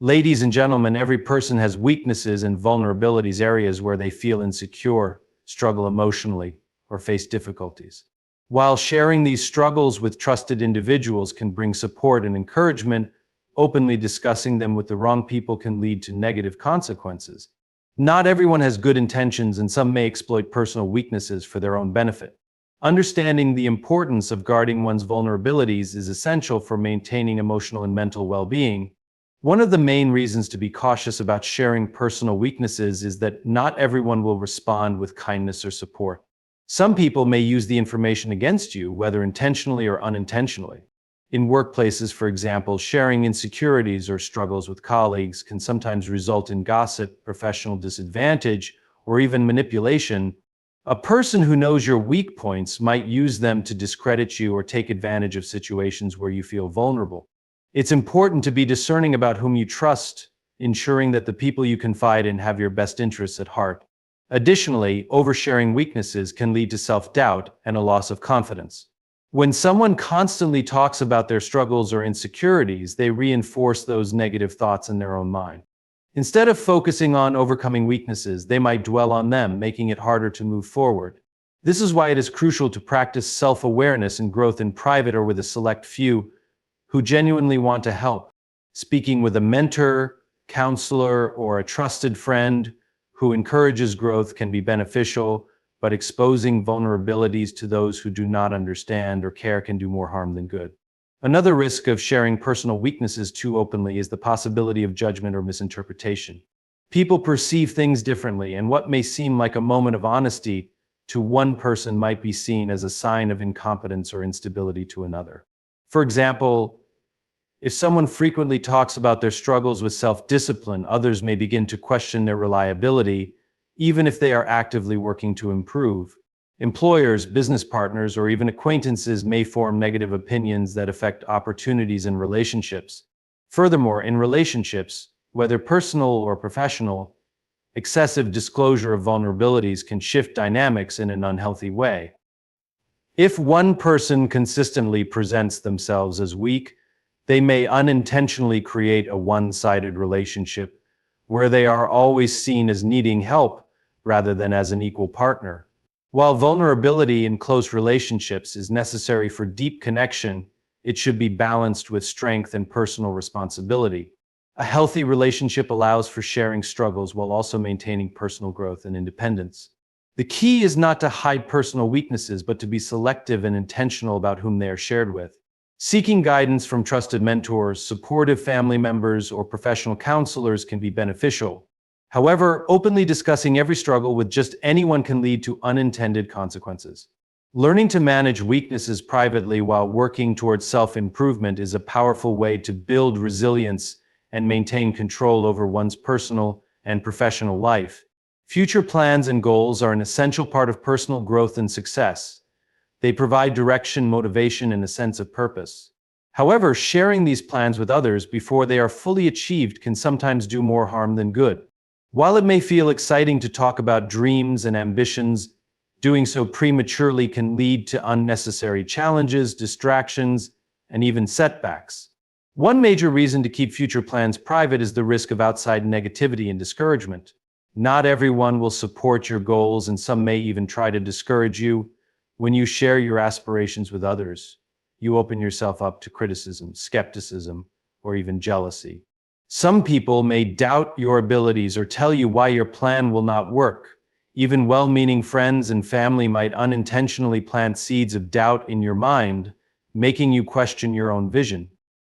Ladies and gentlemen, every person has weaknesses and vulnerabilities, areas where they feel insecure, struggle emotionally, or face difficulties. While sharing these struggles with trusted individuals can bring support and encouragement, openly discussing them with the wrong people can lead to negative consequences. Not everyone has good intentions, and some may exploit personal weaknesses for their own benefit. Understanding the importance of guarding one's vulnerabilities is essential for maintaining emotional and mental well-being. One of the main reasons to be cautious about sharing personal weaknesses is that not everyone will respond with kindness or support. Some people may use the information against you, whether intentionally or unintentionally. In workplaces, for example, sharing insecurities or struggles with colleagues can sometimes result in gossip, professional disadvantage, or even manipulation. A person who knows your weak points might use them to discredit you or take advantage of situations where you feel vulnerable. It's important to be discerning about whom you trust, ensuring that the people you confide in have your best interests at heart. Additionally, oversharing weaknesses can lead to self-doubt and a loss of confidence. When someone constantly talks about their struggles or insecurities, they reinforce those negative thoughts in their own mind. Instead of focusing on overcoming weaknesses, they might dwell on them, making it harder to move forward. This is why it is crucial to practice self-awareness and growth in private or with a select few who genuinely want to help. Speaking with a mentor, counselor, or a trusted friend who encourages growth can be beneficial, but exposing vulnerabilities to those who do not understand or care can do more harm than good. Another risk of sharing personal weaknesses too openly is the possibility of judgment or misinterpretation. People perceive things differently, and what may seem like a moment of honesty to one person might be seen as a sign of incompetence or instability to another. For example, if someone frequently talks about their struggles with self-discipline, others may begin to question their reliability, even if they are actively working to improve. Employers, business partners, or even acquaintances may form negative opinions that affect opportunities and relationships. Furthermore, in relationships, whether personal or professional, excessive disclosure of vulnerabilities can shift dynamics in an unhealthy way. If one person consistently presents themselves as weak, they may unintentionally create a one-sided relationship where they are always seen as needing help rather than as an equal partner. While vulnerability in close relationships is necessary for deep connection, it should be balanced with strength and personal responsibility. A healthy relationship allows for sharing struggles while also maintaining personal growth and independence. The key is not to hide personal weaknesses, but to be selective and intentional about whom they are shared with. Seeking guidance from trusted mentors, supportive family members, or professional counselors can be beneficial. However, openly discussing every struggle with just anyone can lead to unintended consequences. Learning to manage weaknesses privately while working towards self-improvement is a powerful way to build resilience and maintain control over one's personal and professional life. Future plans and goals are an essential part of personal growth and success. They provide direction, motivation, and a sense of purpose. However, sharing these plans with others before they are fully achieved can sometimes do more harm than good. While it may feel exciting to talk about dreams and ambitions, doing so prematurely can lead to unnecessary challenges, distractions, and even setbacks. One major reason to keep future plans private is the risk of outside negativity and discouragement. Not everyone will support your goals, and some may even try to discourage you. When you share your aspirations with others, you open yourself up to criticism, skepticism, or even jealousy. Some people may doubt your abilities or tell you why your plan will not work. Even well-meaning friends and family might unintentionally plant seeds of doubt in your mind, making you question your own vision.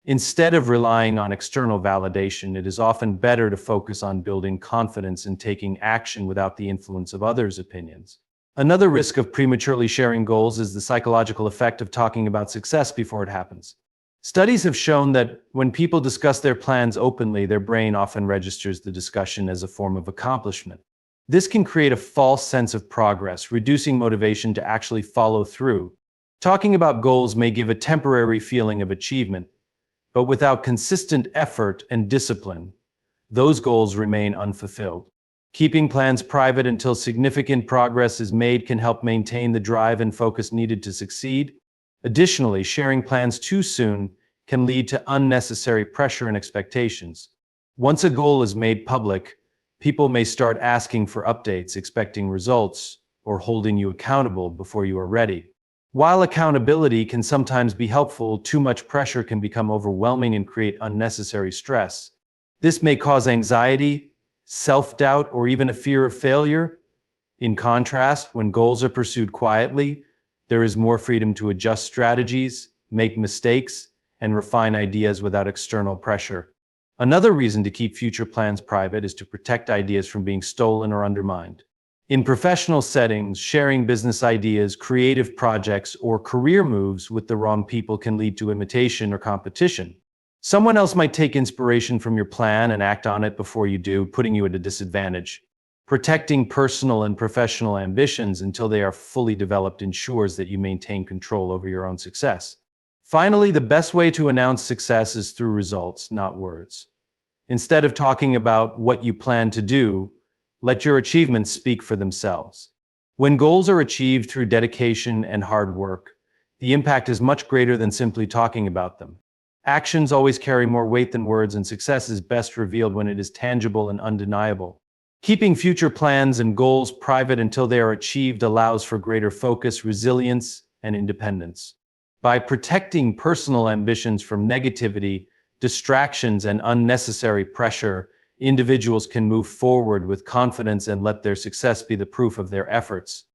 Instead of relying on external validation, it is often better to focus on building confidence and taking action without the influence of others' opinions. Another risk of prematurely sharing goals is the psychological effect of talking about success before it happens. Studies have shown that when people discuss their plans openly, their brain often registers the discussion as a form of accomplishment. This can create a false sense of progress, reducing motivation to actually follow through. Talking about goals may give a temporary feeling of achievement, but without consistent effort and discipline, those goals remain unfulfilled. Keeping plans private until significant progress is made can help maintain the drive and focus needed to succeed. Additionally, sharing plans too soon can lead to unnecessary pressure and expectations. Once a goal is made public, people may start asking for updates, expecting results, or holding you accountable before you are ready. While accountability can sometimes be helpful, too much pressure can become overwhelming and create unnecessary stress. This may cause anxiety, self-doubt, or even a fear of failure. In contrast, when goals are pursued quietly, there is more freedom to adjust strategies, make mistakes, and refine ideas without external pressure. Another reason to keep future plans private is to protect ideas from being stolen or undermined. In professional settings, sharing business ideas, creative projects, or career moves with the wrong people can lead to imitation or competition. Someone else might take inspiration from your plan and act on it before you do, putting you at a disadvantage. Protecting personal and professional ambitions until they are fully developed ensures that you maintain control over your own success. Finally, the best way to announce success is through results, not words. Instead of talking about what you plan to do, let your achievements speak for themselves. When goals are achieved through dedication and hard work, the impact is much greater than simply talking about them. Actions always carry more weight than words, and success is best revealed when it is tangible and undeniable. Keeping future plans and goals private until they are achieved allows for greater focus, resilience, and independence. By protecting personal ambitions from negativity, distractions, and unnecessary pressure, individuals can move forward with confidence and let their success be the proof of their efforts.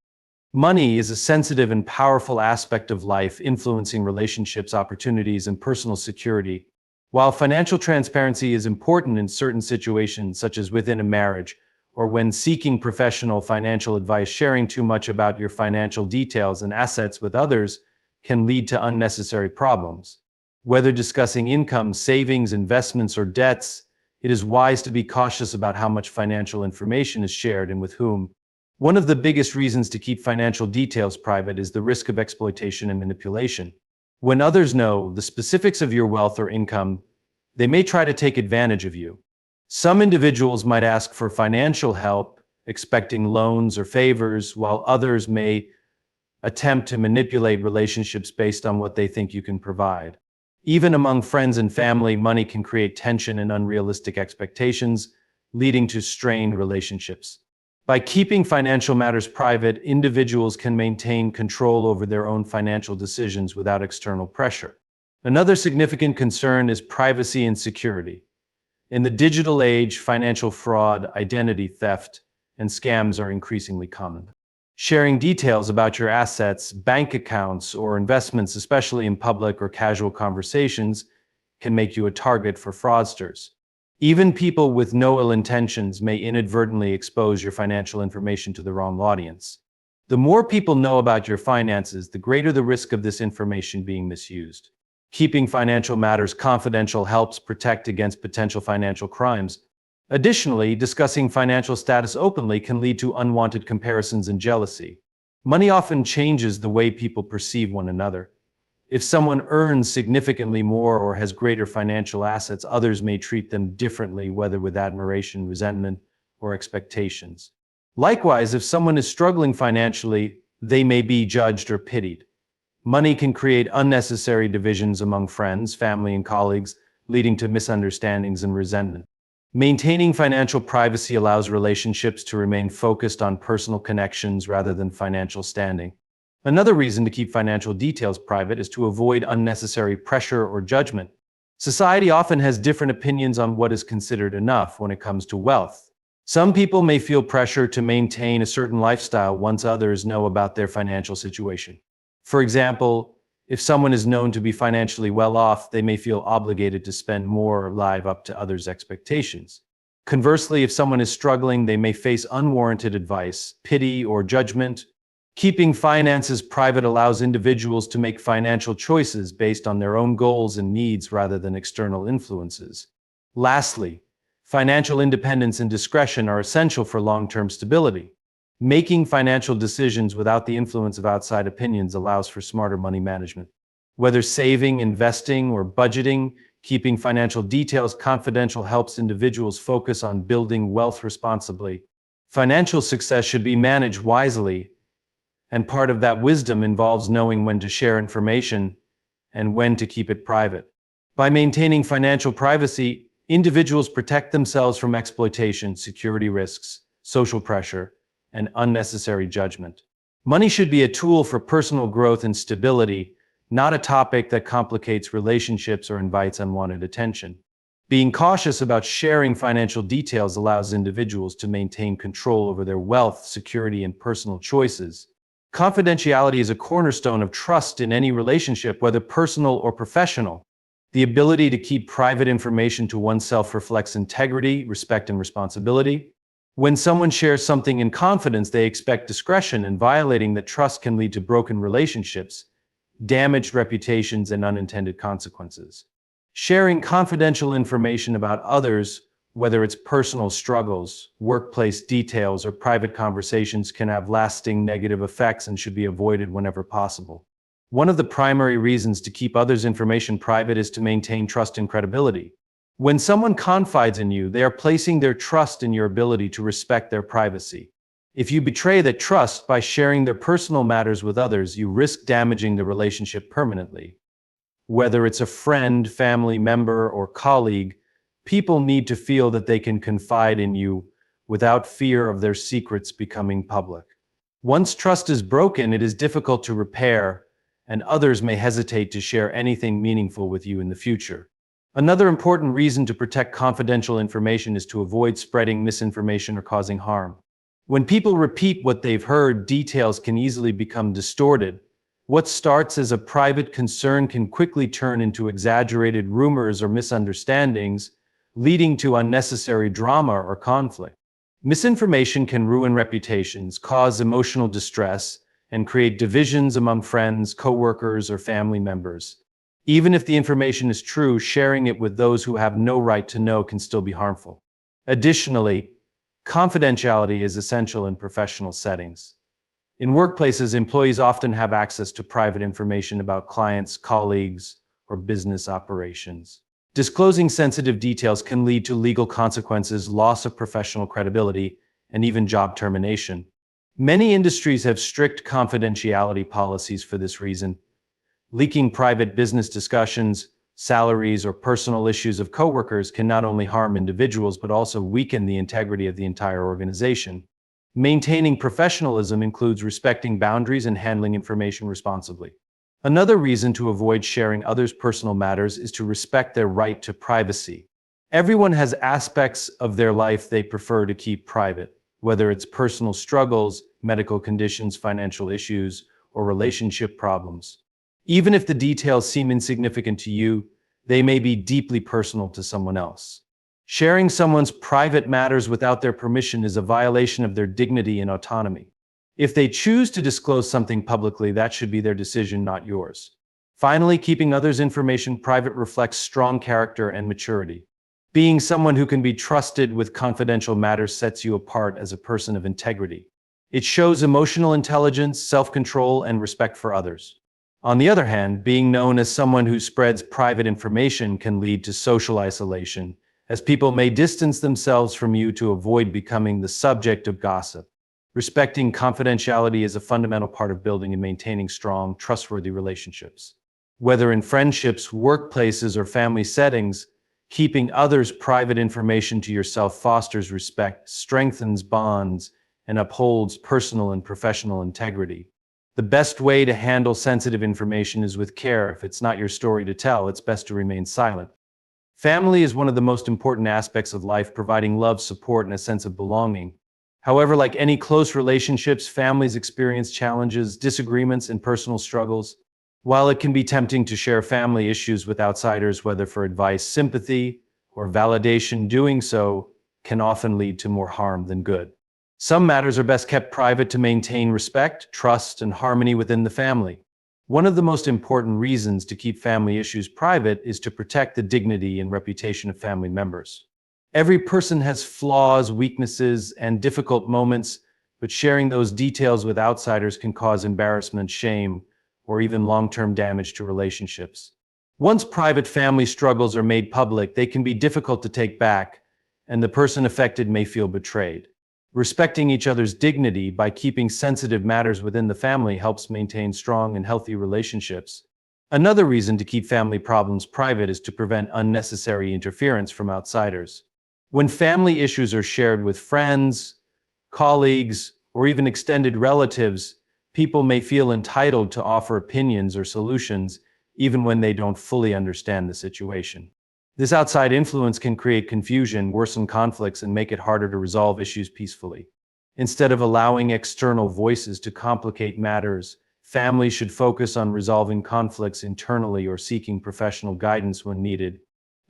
Money is a sensitive and powerful aspect of life, influencing relationships, opportunities, and personal security. While financial transparency is important in certain situations, such as within a marriage, or when seeking professional financial advice, sharing too much about your financial details and assets with others can lead to unnecessary problems. Whether discussing income, savings, investments, or debts, it is wise to be cautious about how much financial information is shared and with whom. One of the biggest reasons to keep financial details private is the risk of exploitation and manipulation. When others know the specifics of your wealth or income, they may try to take advantage of you. Some individuals might ask for financial help, expecting loans or favors, while others may attempt to manipulate relationships based on what they think you can provide. Even among friends and family, money can create tension and unrealistic expectations, leading to strained relationships. By keeping financial matters private, individuals can maintain control over their own financial decisions without external pressure. Another significant concern is privacy and security. In the digital age, financial fraud, identity theft, and scams are increasingly common. Sharing details about your assets, bank accounts, or investments, especially in public or casual conversations, can make you a target for fraudsters. Even people with no ill intentions may inadvertently expose your financial information to the wrong audience. The more people know about your finances, the greater the risk of this information being misused. Keeping financial matters confidential helps protect against potential financial crimes. Additionally, discussing financial status openly can lead to unwanted comparisons and jealousy. Money often changes the way people perceive one another. If someone earns significantly more or has greater financial assets, others may treat them differently, whether with admiration, resentment, or expectations. Likewise, if someone is struggling financially, they may be judged or pitied. Money can create unnecessary divisions among friends, family, and colleagues, leading to misunderstandings and resentment. Maintaining financial privacy allows relationships to remain focused on personal connections rather than financial standing. Another reason to keep financial details private is to avoid unnecessary pressure or judgment. Society often has different opinions on what is considered enough when it comes to wealth. Some people may feel pressure to maintain a certain lifestyle once others know about their financial situation. For example, if someone is known to be financially well off, they may feel obligated to spend more or live up to others' expectations. Conversely, if someone is struggling, they may face unwarranted advice, pity, or judgment. Keeping finances private allows individuals to make financial choices based on their own goals and needs rather than external influences. Lastly, financial independence and discretion are essential for long-term stability. Making financial decisions without the influence of outside opinions allows for smarter money management. Whether saving, investing, or budgeting, keeping financial details confidential helps individuals focus on building wealth responsibly. Financial success should be managed wisely, and part of that wisdom involves knowing when to share information and when to keep it private. By maintaining financial privacy, Individuals protect themselves from exploitation, security risks, social pressure, and unnecessary judgment. Money should be a tool for personal growth and stability, not a topic that complicates relationships or invites unwanted attention. Being cautious about sharing financial details allows individuals to maintain control over their wealth, security, and personal choices. Confidentiality is a cornerstone of trust in any relationship, whether personal or professional. The ability to keep private information to oneself reflects integrity, respect, and responsibility. When someone shares something in confidence, they expect discretion, and violating that trust can lead to broken relationships, damaged reputations, and unintended consequences. Sharing confidential information about others, whether it's personal struggles, workplace details, or private conversations, can have lasting negative effects and should be avoided whenever possible. One of the primary reasons to keep others' information private is to maintain trust and credibility. When someone confides in you, they are placing their trust in your ability to respect their privacy. If you betray that trust by sharing their personal matters with others, you risk damaging the relationship permanently. Whether it's a friend, family member, or colleague, people need to feel that they can confide in you without fear of their secrets becoming public. Once trust is broken, it is difficult to repair, and others may hesitate to share anything meaningful with you in the future. Another important reason to protect confidential information is to avoid spreading misinformation or causing harm. When people repeat what they've heard, details can easily become distorted. What starts as a private concern can quickly turn into exaggerated rumors or misunderstandings, leading to unnecessary drama or conflict. Misinformation can ruin reputations, cause emotional distress, and create divisions among friends, coworkers, or family members. Even if the information is true, sharing it with those who have no right to know can still be harmful. Additionally, confidentiality is essential in professional settings. In workplaces, employees often have access to private information about clients, colleagues, or business operations. Disclosing sensitive details can lead to legal consequences, loss of professional credibility, and even job termination. Many industries have strict confidentiality policies for this reason. Leaking private business discussions, salaries, or personal issues of coworkers can not only harm individuals but also weaken the integrity of the entire organization. Maintaining professionalism includes respecting boundaries and handling information responsibly. Another reason to avoid sharing others' personal matters is to respect their right to privacy. Everyone has aspects of their life they prefer to keep private, whether it's personal struggles, medical conditions, financial issues, or relationship problems. Even if the details seem insignificant to you, they may be deeply personal to someone else. Sharing someone's private matters without their permission is a violation of their dignity and autonomy. If they choose to disclose something publicly, that should be their decision, not yours. Finally, keeping others' information private reflects strong character and maturity. Being someone who can be trusted with confidential matters sets you apart as a person of integrity. It shows emotional intelligence, self-control, and respect for others. On the other hand, being known as someone who spreads private information can lead to social isolation, as people may distance themselves from you to avoid becoming the subject of gossip. Respecting confidentiality is a fundamental part of building and maintaining strong, trustworthy relationships. Whether in friendships, workplaces, or family settings, keeping others' private information to yourself fosters respect, strengthens bonds, and upholds personal and professional integrity. The best way to handle sensitive information is with care. If it's not your story to tell, it's best to remain silent. Family is one of the most important aspects of life, providing love, support, and a sense of belonging. However, like any close relationships, families experience challenges, disagreements, and personal struggles. While it can be tempting to share family issues with outsiders, whether for advice, sympathy, or validation, doing so can often lead to more harm than good. Some matters are best kept private to maintain respect, trust, and harmony within the family. One of the most important reasons to keep family issues private is to protect the dignity and reputation of family members. Every person has flaws, weaknesses, and difficult moments, but sharing those details with outsiders can cause embarrassment, shame, or even long-term damage to relationships. Once private family struggles are made public, they can be difficult to take back, and the person affected may feel betrayed. Respecting each other's dignity by keeping sensitive matters within the family helps maintain strong and healthy relationships. Another reason to keep family problems private is to prevent unnecessary interference from outsiders. When family issues are shared with friends, colleagues, or even extended relatives, people may feel entitled to offer opinions or solutions even when they don't fully understand the situation. This outside influence can create confusion, worsen conflicts, and make it harder to resolve issues peacefully. Instead of allowing external voices to complicate matters, families should focus on resolving conflicts internally or seeking professional guidance when needed.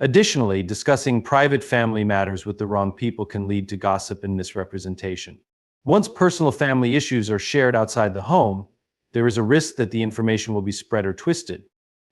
Additionally, discussing private family matters with the wrong people can lead to gossip and misrepresentation. Once personal family issues are shared outside the home, there is a risk that the information will be spread or twisted.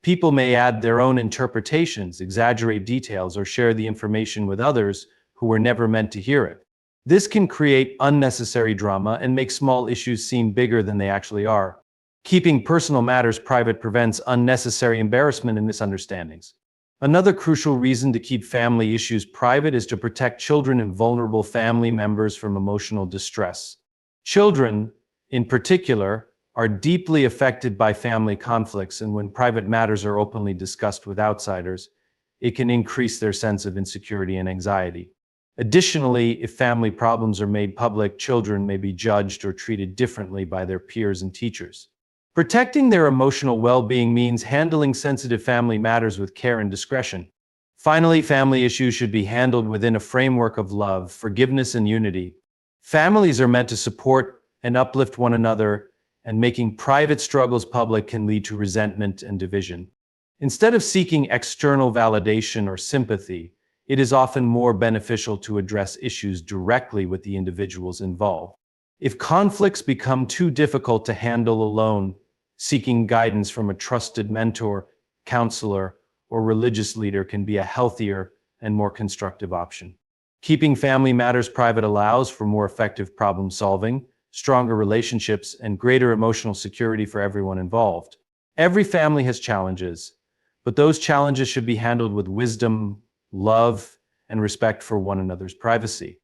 People may add their own interpretations, exaggerate details, or share the information with others who were never meant to hear it. This can create unnecessary drama and make small issues seem bigger than they actually are. Keeping personal matters private prevents unnecessary embarrassment and misunderstandings. Another crucial reason to keep family issues private is to protect children and vulnerable family members from emotional distress. Children, in particular, are deeply affected by family conflicts, and when private matters are openly discussed with outsiders, it can increase their sense of insecurity and anxiety. Additionally, if family problems are made public, children may be judged or treated differently by their peers and teachers. Protecting their emotional well-being means handling sensitive family matters with care and discretion. Finally, family issues should be handled within a framework of love, forgiveness, and unity. Families are meant to support and uplift one another, and making private struggles public can lead to resentment and division. Instead of seeking external validation or sympathy, it is often more beneficial to address issues directly with the individuals involved. If conflicts become too difficult to handle alone, seeking guidance from a trusted mentor, counselor, or religious leader can be a healthier and more constructive option. Keeping family matters private allows for more effective problem solving, stronger relationships, and greater emotional security for everyone involved. Every family has challenges, but those challenges should be handled with wisdom, love, and respect for one another's privacy.